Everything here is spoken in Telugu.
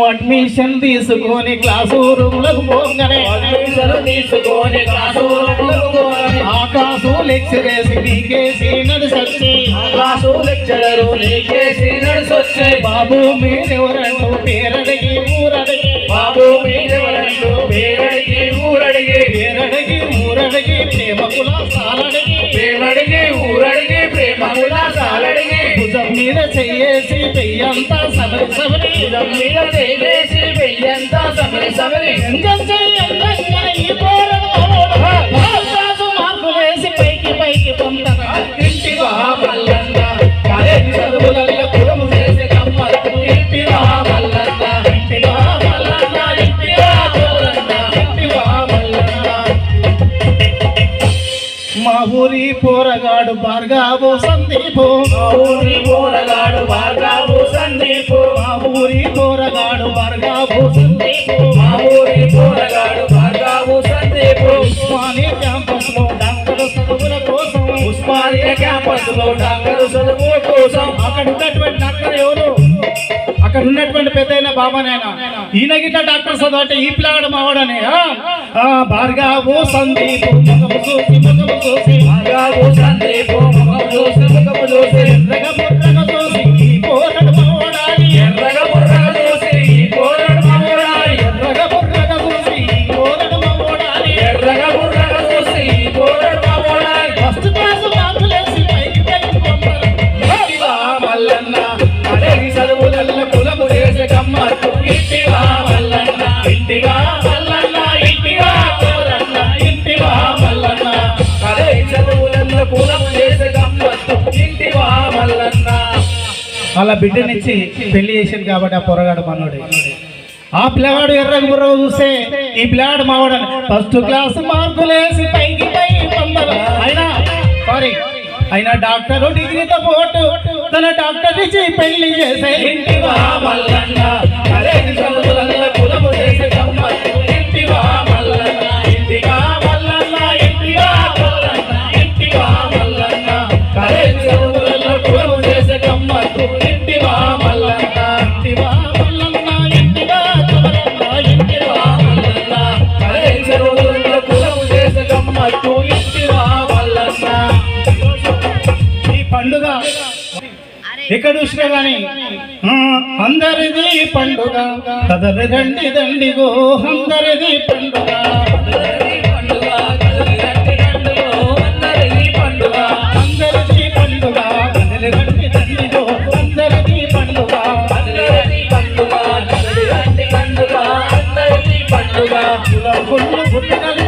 అడ్మిషన్ తీసుకొని క్లాసు రూమ్లకు పోగానే ఆకాశం లెక్చరేసి నీకేసి నడిసొచ్చి బాబు మీరెవరంటూ పేరడిగి ఊరడిగి ఊరడిగి ప్రేమకుల సాలడిగి భుజం మీద చెయ్యేసి పెయ్యంతా సమరి ఈ మార్కులేసి పైకి పొందరా ఇంటివా మల్లన్న కాలేజీ చదువులలో కులము చేసే గమ్మత్తు ఇంటివా మల్లన్న మా ఊరి పోరగాడు భార్గవు సందీపు మా ఊరి పోరగాడు భార్గవు సందీపు ఉస్మానియా క్యాంపస్ లో డాక్టర్ చదువుల కోసం అక్కడ ఉన్నటువంటి డాక్టర్ ఎవరు అక్కడ ఉన్నటువంటి పెద్దయిన బాబానైనా ఈయన గిట్ల డాక్టర్ చదువు అంటే ఈ పిల్లగాడు మావాడని భార్గవు సందీపు ముఖము చూసి ఎర్రగా బుర్రగా చూసి ఈ పోరడు మావాడాలి ఫస్ట్ క్లాస్ మార్కులేసి పైకి పంపరా మల్లన్న కాలేజీ చదువులలో కులము చేసే గమ్మత్తు ఇంటివా మల్లన్న కాలేజీ చదువులలో కులము చేసే గమ్మత్తు ఇంటివా మల్లన్న. అలా బిడ్డనిచ్చి పెళ్లి చేసింది కాబట్టి ఆ పొరగాడు మనోడు. ఆ పిల్లగాడు ఎర్రగ బుర్రగా చూస్తే ఈ పిల్లగాడు మావాడు ఫస్ట్ క్లాస్ మార్కులేసి పైకి పొందరు. అయినా డాక్టర్ డిగ్రీతో పోటు తన డాక్టర్ ఇచ్చి పెళ్లి చేసే ఇంటివా మల్లన్న కాలేజీ చదువులలో కులము చేసే గమ్మత్తు ఇంటివా మల్లన్న కాలేజీ చదువులలో కులము చేసే గమ్మత్తు ఇంటివా మల్లన్న కాలేజీ చదువులలో కులము చేసే గమ్మత్తు ఇంటివా మల్లన్న. ఈ పండుగ ఎక్కడ చూసినా గాని అందరిది పండుగ కదలి రండి దండిగో అందరిది పండుగ అందరిది పండుగ కదలి రండి దండిగో అందరిది పండుగ కుల గుళ్ళు గుట్టగల